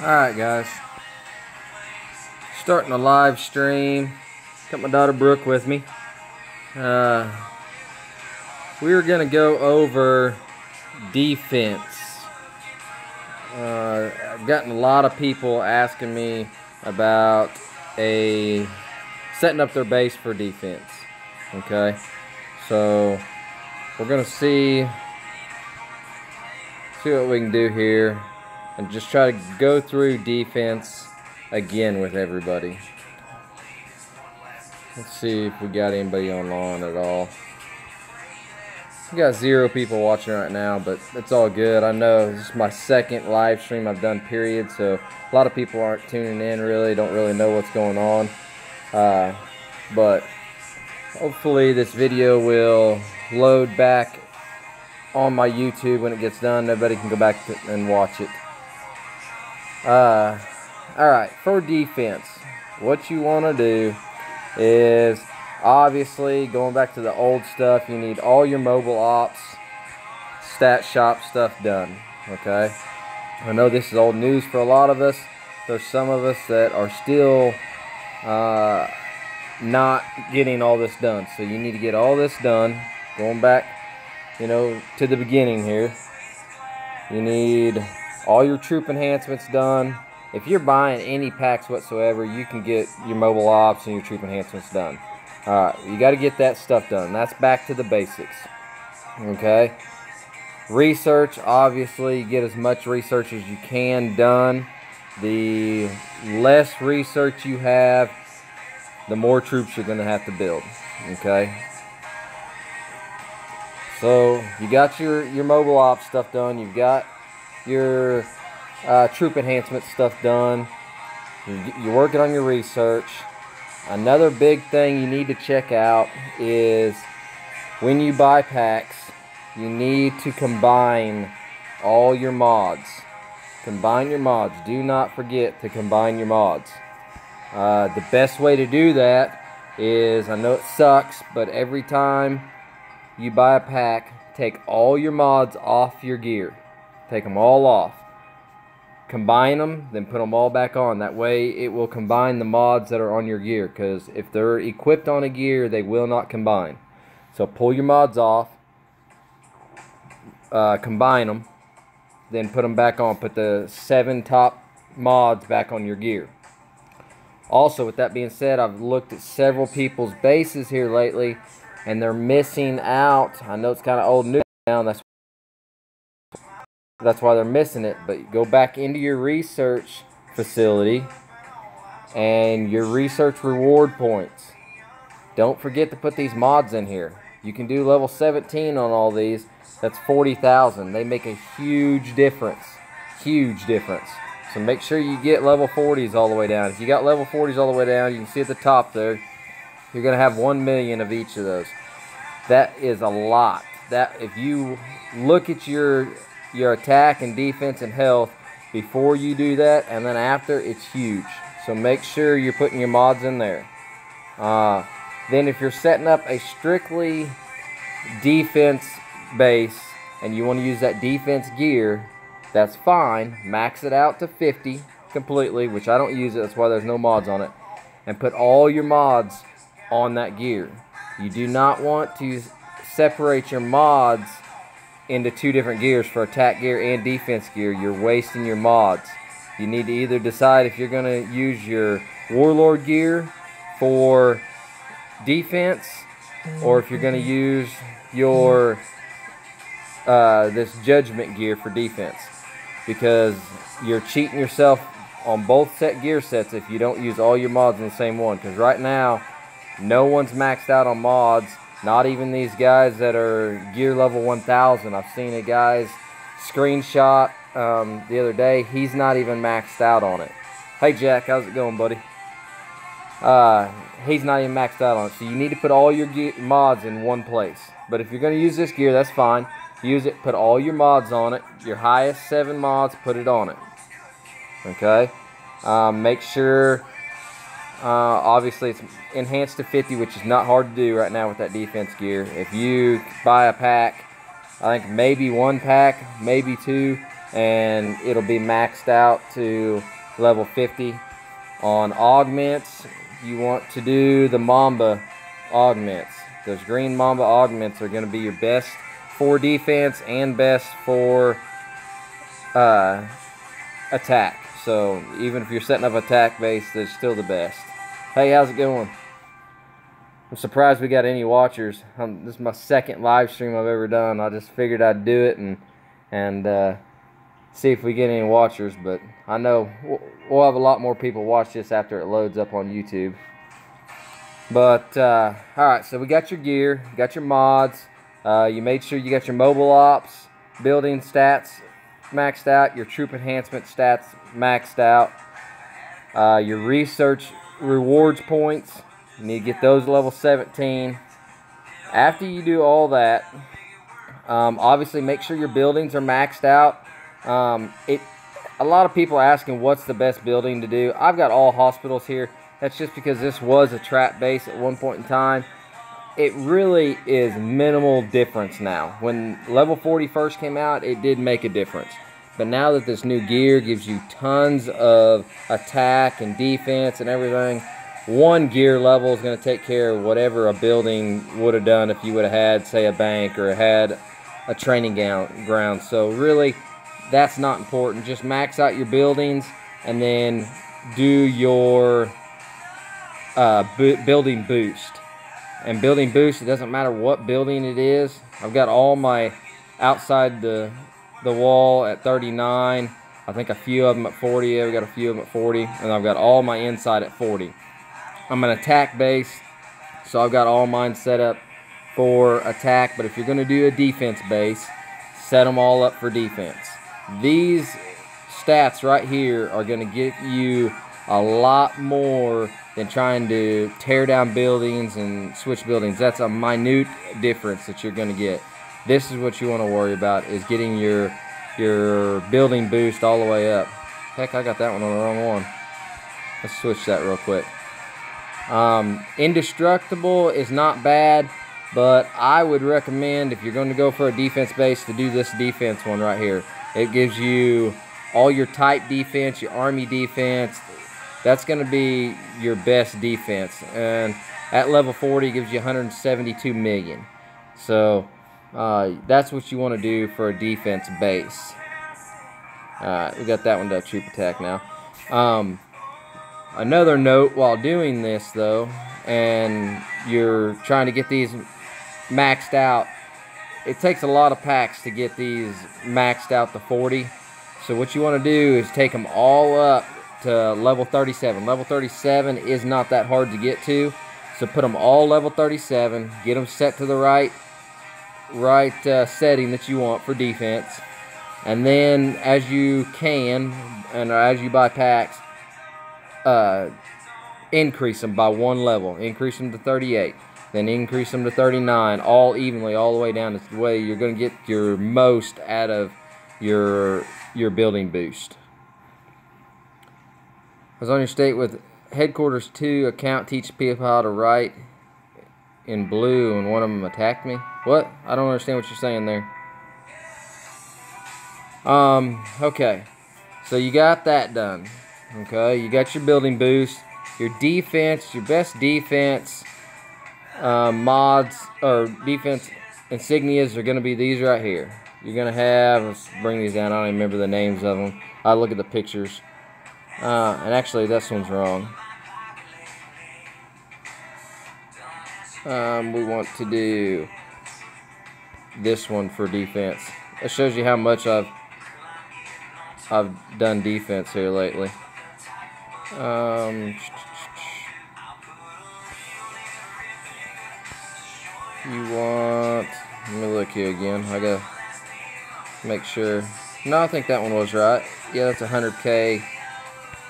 Alright guys, starting a live stream. Got my daughter Brooke with me. We were going to go over defense. I've gotten a lot of people asking me about setting up their base for defense. Okay, so we're going to see what we can do here and just try to go through defense again with everybody. Let's see if we got anybody online at all. We got 0 people watching right now, but it's all good. I know this is my second live stream I've done, period, so a lot of people aren't tuning in, really, don't really know what's going on. But hopefully this video will load back on my YouTube when it gets done. Nobody can go back and watch it. Alright, for defense, what you want to do is, obviously, going back to the old stuff, you need all your mobile ops, stat shop stuff done, okay? I know this is old news for a lot of us. There's some of us that are still not getting all this done. So you need to get all this done. Going back, to the beginning here. You need all your troop enhancements done. If you're buying any packs whatsoever, you can get your mobile ops and your troop enhancements done. Alright, you got to get that stuff done. That's back to the basics. Okay? Research, obviously, get as much research as you can done. The less research you have, the more troops you're going to have to build. Okay? So, you got your mobile ops stuff done. You've got your troop enhancement stuff done. You're working on your research. Another big thing you need to check out is when you buy packs, you need to combine all your mods. Combine your mods. Do not forget to combine your mods. The best way to do that is, I know it sucks, but every time you buy a pack, take all your mods off your gear. Take them all off. Combine them, then put them all back on. That way it will combine the mods that are on your gear, because if they're equipped on a gear, they will not combine. So pull your mods off, combine them, then put them back on. Put the 7 top mods back on your gear. Also, with that being said, I've looked at several people's bases here lately, and they're missing out. I know it's kind of old news now, and that's why they're missing it. But go back into your research facility and your research reward points. Don't forget to put these mods in here. You can do level 17 on all these. That's 40,000. They make a huge difference. Huge difference. So make sure you get level 40s all the way down. If you got level 40s all the way down, you can see at the top there, you're going to have 1 million of each of those. That is a lot. That, if you look at your attack and defense and health before you do that, and then after, it's huge. So make sure you're putting your mods in there. Then if you're setting up a strictly defense base and you want to use that defense gear, that's fine. Max it out to 50 completely, which I don't use it, that's why there's no mods on it. And put all your mods on that gear. You do not want to separate your mods into 2 different gears for attack gear and defense gear. You're wasting your mods. You need to either decide if you're going to use your warlord gear for defense, or if you're going to use your this judgment gear for defense, because you're cheating yourself on both gear sets if you don't use all your mods in the same one. Because right now, no one's maxed out on mods. Not even these guys that are gear level 1000. I've seen a guy's screenshot the other day. He's not even maxed out on it. Hey Jack, how's it going, buddy? He's not even maxed out on it. So you need to put all your mods in one place. But if you're going to use this gear, that's fine. Use it, put all your mods on it. Your highest 7 mods, put it on it. Okay? Make sure, obviously it's enhanced to 50, which is not hard to do right now with that defense gear. If you buy a pack, I think maybe 1 pack, maybe 2, and it'll be maxed out to level 50. On augments, you want to do the Mamba augments. Those green Mamba augments are going to be your best for defense and best for attack. So even if you're setting up attack base, they're still the best. Hey, how's it going? I'm surprised we got any watchers. This is my second live stream I've ever done. I just figured I'd do it and see if we get any watchers. But I know we'll have a lot more people watch this after it loads up on YouTube. But alright, so we got your gear, got your mods. You made sure you got your mobile ops, building stats maxed out, your troop enhancement stats maxed out, your research rewards points. You need to get those level 17. After you do all that, obviously make sure your buildings are maxed out. A lot of people are asking what's the best building to do. I've got all hospitals here. That's just because this was a trap base at one point in time. It really is minimal difference now. When level 40 first came out, it did make a difference. But now that this new gear gives you tons of attack and defense and everything, one gear level is going to take care of whatever a building would have done if you would have had, say, a bank or had a training ground. So really, that's not important. Just max out your buildings and then do your building boost. And building boost, it doesn't matter what building it is. I've got all my outside the wall at 39. I think a few of them at 40. I've got a few of them at 40. And I've got all my inside at 40. I'm an attack base, so I've got all mine set up for attack. But if you're going to do a defense base, set them all up for defense. These stats right here are going to give you a lot more than trying to tear down buildings and switch buildings. That's a minute difference that you're going to get. This is what you want to worry about, is getting your building boost all the way up. Heck, I got that one on the wrong one. Let's switch that real quick. Indestructible is not bad, but I would recommend, if you're going to go for a defense base, to do this defense one right here. It gives you all your type defense, your army defense. That's going to be your best defense. And at level 40, it gives you 172 million. So that's what you want to do for a defense base. Alright, we got that one to troop attack now. Another note while doing this, though, and you're trying to get these maxed out, it takes a lot of packs to get these maxed out to 40. So what you want to do is take them all up to level 37. Level 37 is not that hard to get to. So put them all level 37. Get them set to the right setting that you want for defense. And then as you can, and as you buy packs, increase them by one level. Increase them to 38. Then increase them to 39, all evenly, all the way down. This way you're going to get your most out of your building boost. I was on your state with Headquarters 2 account, teach people how to write in blue, and one of them attacked me. What? I don't understand what you're saying there. Okay. So you got that done. Okay, you got your building boost. Your defense, your best defense mods or defense insignias are going to be these right here. You're going to have, let's bring these down, I don't even remember the names of them. I look at the pictures. And actually this one's wrong. We want to do this one for defense. It shows you how much I've done defense here lately. You want, let me look here again. I gotta make sure. No, I think that one was right. Yeah, that's 100k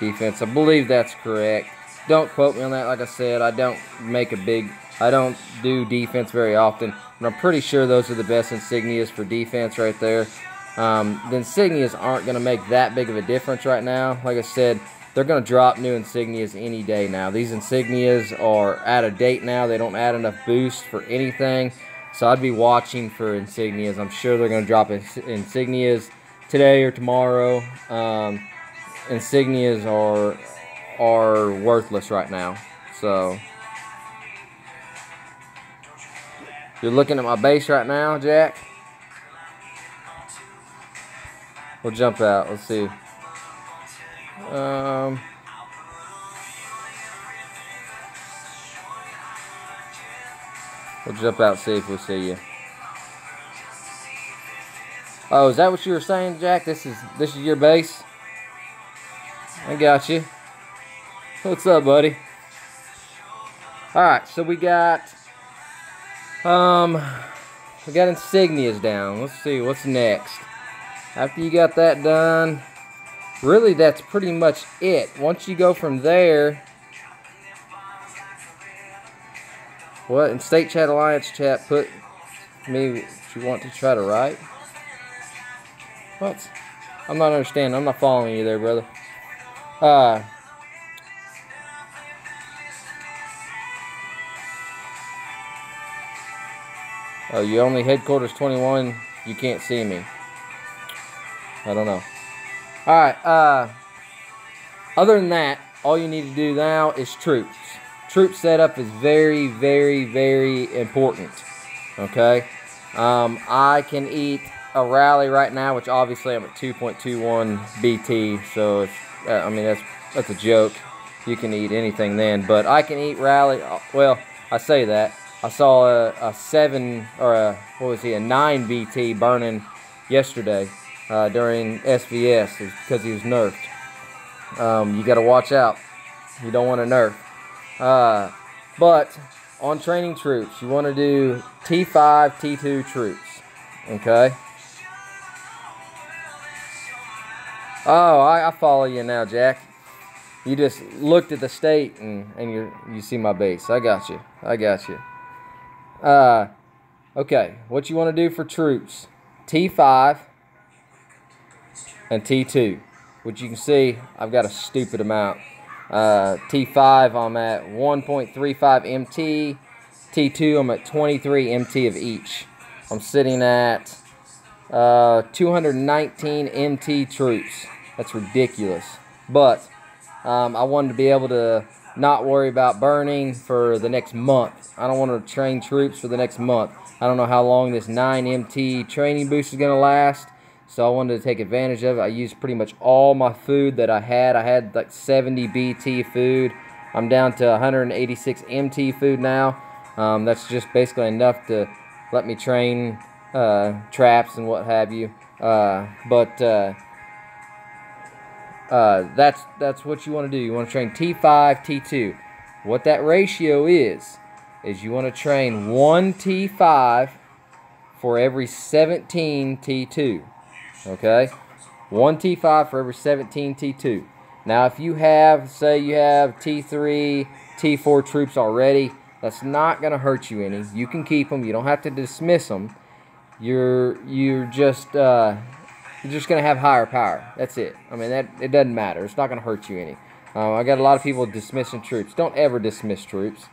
defense. I believe that's correct. Don't quote me on that. Like I said, I don't do defense very often, but I'm pretty sure those are the best insignias for defense right there. The insignias aren't going to make that big of a difference right now. Like I said, they're going to drop new insignias any day now. These insignias are out of date now. They don't add enough boost for anything. So I'd be watching for insignias. I'm sure they're going to drop insignias today or tomorrow. Insignias are worthless right now. So you're looking at my base right now, Jack. We'll jump out. Let's see. We'll jump out, see if we see you. Oh, is that what you were saying, Jack? This is your base? I got you. What's up, buddy? Alright, so we got insignias down. Let's see what's next. After you got that done, really that's pretty much it. Once you go from there, what in State Chat Alliance chat put me what you want to try to write? What? I'm not understanding. I'm not following you there, brother. Oh, you only headquarters 21. You can't see me. I don't know. Alright, other than that, all you need to do now is troops. Troop setup is very, very, very important. Okay? I can eat a rally right now, which obviously I'm at 2.21 BT, so it's, I mean, that's a joke. You can eat anything then, but I can eat rally. Well, I say that. I saw a 7 or a 9 BT burning yesterday during SVS because he was nerfed. You got to watch out. You don't want to nerf. But on training troops, you want to do T5, T2 troops. Okay. Oh, I follow you now, Jack. You just looked at the state and you see my base. I got you. I got you. Okay, what you want to do for troops, T5 and T2, which you can see I've got a stupid amount. T5 I'm at 1.35 MT, T2 I'm at 23 MT of each. I'm sitting at 219 MT troops. That's ridiculous. But I wanted to be able to not worry about burning for the next month. I don't want to train troops for the next month. I don't know how long this 9 MT training boost is going to last, so I wanted to take advantage of it. I used pretty much all my food that I had. I had like 70 BT food. I'm down to 186 MT food now. That's just basically enough to let me train traps and what have you. That's what you want to do. You want to train T5, T2. What that ratio is you want to train 1 T5 for every 17 T2. Okay? 1 T5 for every 17 T2. Now, if you have, say you have T3, T4 troops already, that's not going to hurt you any. You can keep them. You don't have to dismiss them. You're just going to have higher power. That's it. I mean, it doesn't matter. It's not going to hurt you any. I got a lot of people dismissing troops. Don't ever dismiss troops.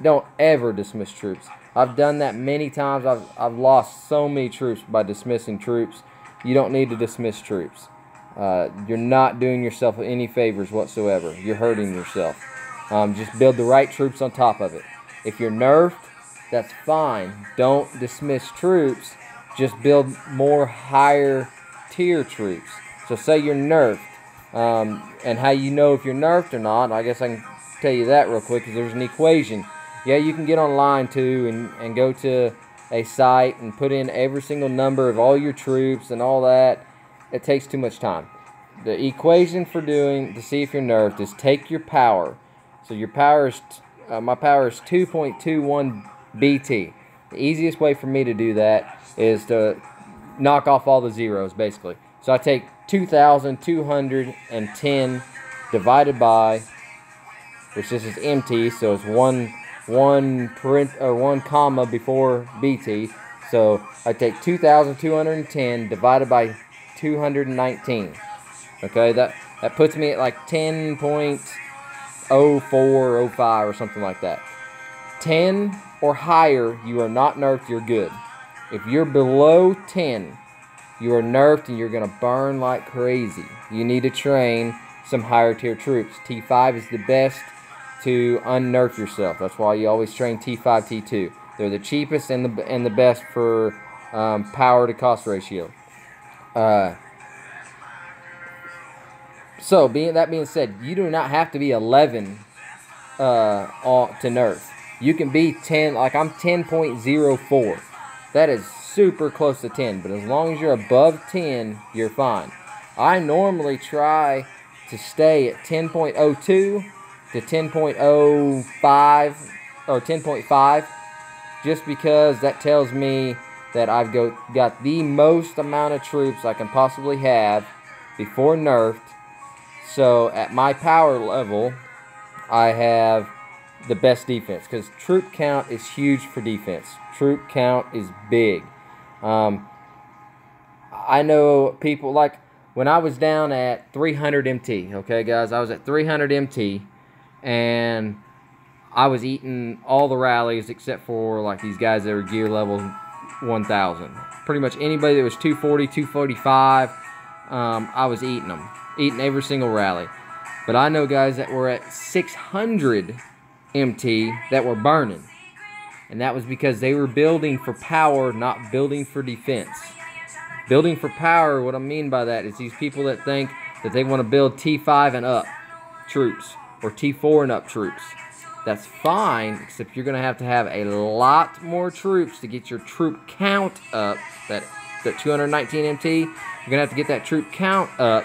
Don't ever dismiss troops. I've done that many times. I've lost so many troops by dismissing troops. You don't need to dismiss troops. You're not doing yourself any favors whatsoever. You're hurting yourself. Just build the right troops on top of it. If you're nerfed, that's fine. Don't dismiss troops. Just build more higher tier troops. So say you're nerfed, and how you know if you're nerfed or not, I guess I can tell you that real quick, because there's an equation. Yeah, you can get online too and go to a site and put in every single number of all your troops and all that. It takes too much time. The equation for to see if you're nerfed is take your power. So your power is, my power is 2.21 BT. The easiest way for me to do that is to knock off all the zeros, basically. So I take 2,210 divided by, which this is MT, so it's one comma before BT. So I take 2,210 divided by 219. Okay, that puts me at like 10.04, 05 or something like that. 10 or higher, you are not nerfed, you're good. If you're below 10, you are nerfed and you're going to burn like crazy. You need to train some higher tier troops. T5 is the best to unnerf yourself. That's why you always train T5, T2. They're the cheapest and the best for power to cost ratio. So, that being said, you do not have to be 11 to nerf. You can be 10, like I'm 10.04. That is super close to 10, but as long as you're above 10, you're fine. I normally try to stay at 10.02 to 10.05 or 10.5, just because that tells me that I've got the most amount of troops I can possibly have before nerfed. So at my power level, I have the best defense, because troop count is huge for defense. Troop count is big. I know people, like when I was down at 300 MT, okay guys, I was at 300 MT, and I was eating all the rallies except for like these guys that were gear level 1000. Pretty much anybody that was 240, 245, I was eating them. Eating every single rally. But I know guys that were at 600 MT that were burning. And that was because they were building for power, not building for defense. Building for power, what I mean by that is these people that think that they want to build T5 and up troops, or T4 and up troops. That's fine, except you're going to have a lot more troops to get your troop count up. That 219 MT, you're going to have to get that troop count up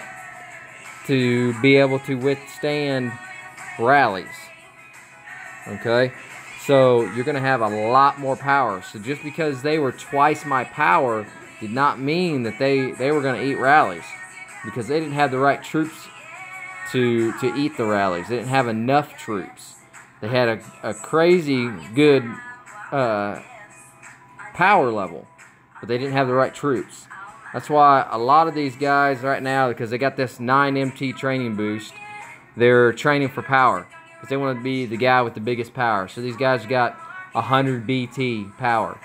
to be able to withstand rallies. Okay? So you're going to have a lot more power. So just because they were twice my power did not mean that they were going to eat rallies, because they didn't have the right troops to eat the rallies. They didn't have enough troops. They had a crazy good power level, but they didn't have the right troops. That's why a lot of these guys right now, because they got this 9 MT training boost, they're training for power, because they want to be the guy with the biggest power. So these guys got 100 BT power.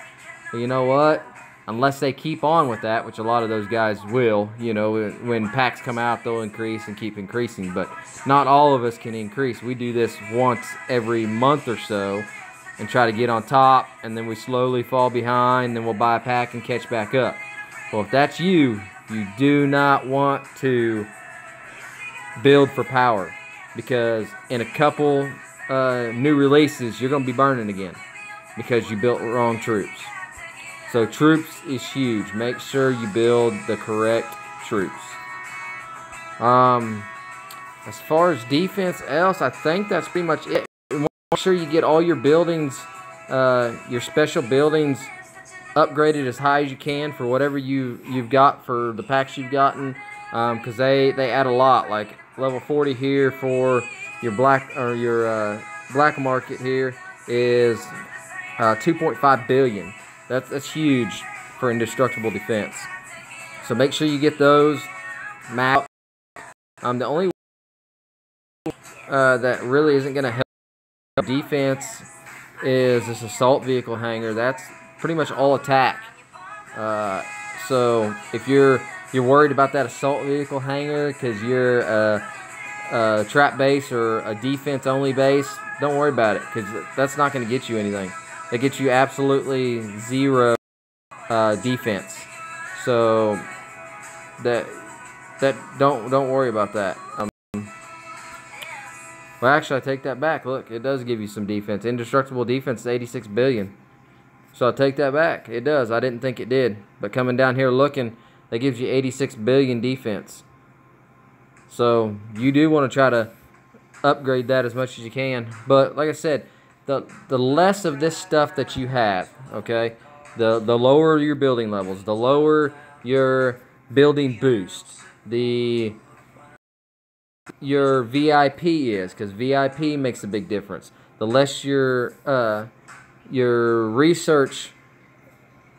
But you know what? Unless they keep on with that, which a lot of those guys will, you know, when packs come out, they'll increase and keep increasing. But not all of us can increase. We do this once every month or so and try to get on top, and then we slowly fall behind, then we'll buy a pack and catch back up. Well, if that's you, you do not want to build for power, because in a couple new releases, you're going to be burning again because you built wrong troops. So troops is huge. Make sure you build the correct troops. As far as defense else, I think that's pretty much it. Make sure you get all your buildings, your special buildings, upgraded as high as you can for whatever you've got for the packs you've gotten, because they add a lot. Like level 40 here for your black market here is 2.5 billion. That's huge for indestructible defense. So make sure you get those mapped. The only that really isn't going to help defense is this assault vehicle hangar. That's pretty much all attack. So if you're worried about that assault vehicle hangar because you're a trap base or a defense only base, don't worry about it, because that's not going to get you anything. That gets you absolutely zero defense. So don't worry about that. Well, actually, I take that back. Look, it does give you some defense. Indestructible defense is 86 billion. So I take that back. It does. I didn't think it did. But coming down here looking, that gives you 86 billion defense. So you do want to try to upgrade that as much as you can. But like I said, the less of this stuff that you have, okay, the lower your building levels, the lower your building boost, your VIP is, because VIP makes a big difference. The less your research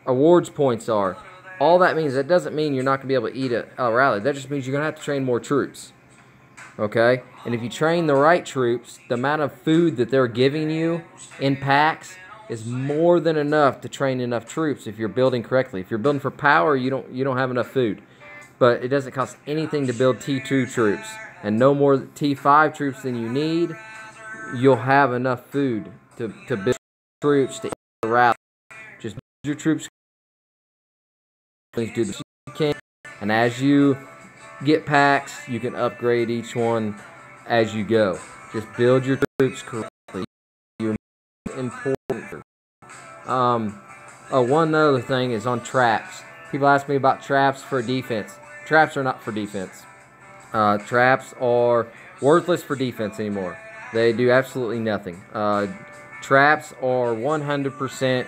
awards points are, all that means, that doesn't mean you're not going to be able to eat a rally. That just means you're going to have to train more troops. Okay? And if you train the right troops, the amount of food that they're giving you in packs is more than enough to train enough troops if you're building correctly. If you're building for power, you don't have enough food. But it doesn't cost anything to build T2 troops, and no more T5 troops than you need. You'll have enough food to build troops to eat the rally. Just build your troops. Do the best you can, and as you get packs, you can upgrade each one as you go. Just build your troops correctly. You're important. One other thing is on traps. People ask me about traps for defense. Traps are not for defense. Traps are worthless for defense anymore. They do absolutely nothing. Traps are 100%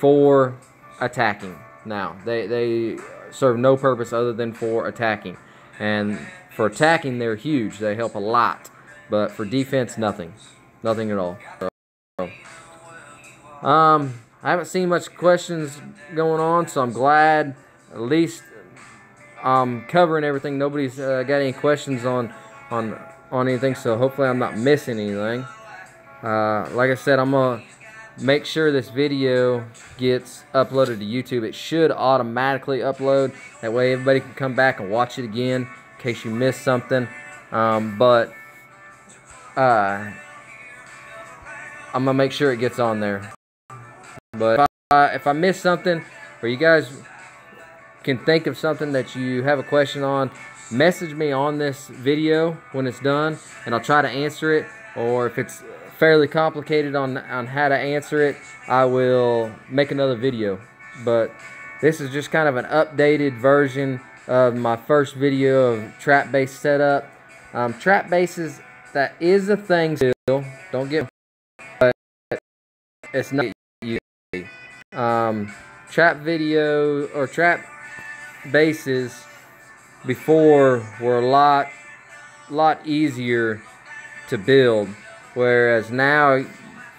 for attacking now. They serve no purpose other than for attacking. And for attacking, they're huge. They help a lot. But for defense, nothing. Nothing at all. So, I haven't seen much questions going on, so I'm glad at least I'm covering everything. Nobody's got any questions on anything, so hopefully I'm not missing anything. Like I said, I'm going to make sure this video gets uploaded to YouTube. It should automatically upload. That way everybody can come back and watch it again in case you missed something. But I'm going to make sure it gets on there. But if I miss something, or you guys can think of something that you have a question on, message me on this video when it's done, and I'll try to answer it. Or if it's fairly complicated on how to answer it, I will make another video. But this is just kind of an updated version of my first video of trap base setup. Trap bases, that is a thing still. Don't get me, but it's not easy. Trap video or trap bases before were a lot easier to build, whereas now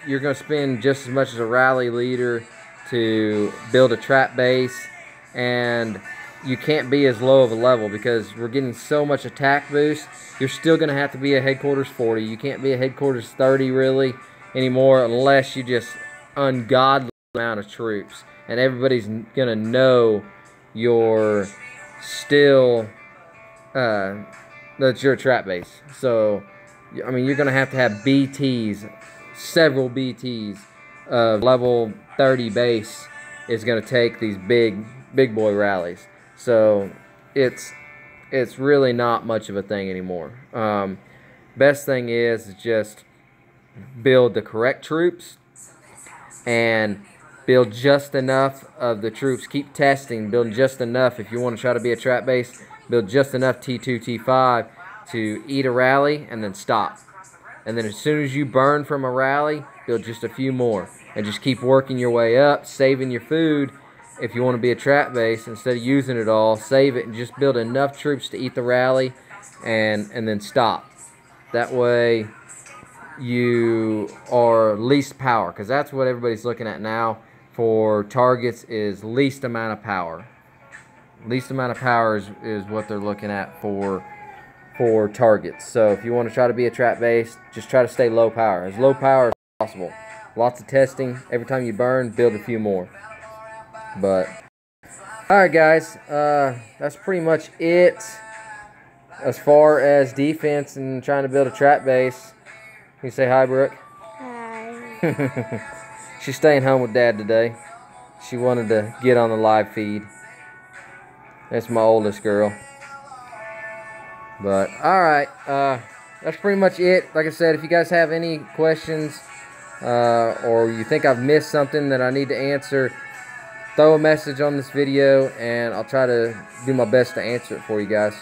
you're going to spend just as much as a rally leader to build a trap base, and you can't be as low of a level because we're getting so much attack boost. You're still going to have to be a headquarters 40. You can't be a headquarters 30 really anymore unless you just ungodly amount of troops, and everybody's going to know you're still that you're a trap base. So I mean, you're going to have BTs, several BTs of level 30 base is going to take these big boy rallies. So it's really not much of a thing anymore. Best thing is just build the correct troops and build just enough of the troops. Keep testing, build just enough. If you want to try to be a trap base, build just enough T2, T5 to eat a rally and then stop. And then as soon as you burn from a rally, build just a few more. And just keep working your way up, saving your food. If you want to be a trap base, instead of using it all, save it and just build enough troops to eat the rally and then stop. That way you are least power, because that's what everybody's looking at now for targets, is least amount of power. Least amount of power is what they're looking at for targets. So if you want to try to be a trap base, just try to stay low power, as low power as possible. Lots of testing. Every time you burn, build a few more. But alright guys, that's pretty much it as far as defense and trying to build a trap base. Can you say hi, Brooke? Hi. She's staying home with Dad today. She wanted to get on the live feed. That's my oldest girl. But alright, that's pretty much it. Like I said, if you guys have any questions or you think I've missed something that I need to answer, throw a message on this video and I'll try to do my best to answer it for you guys.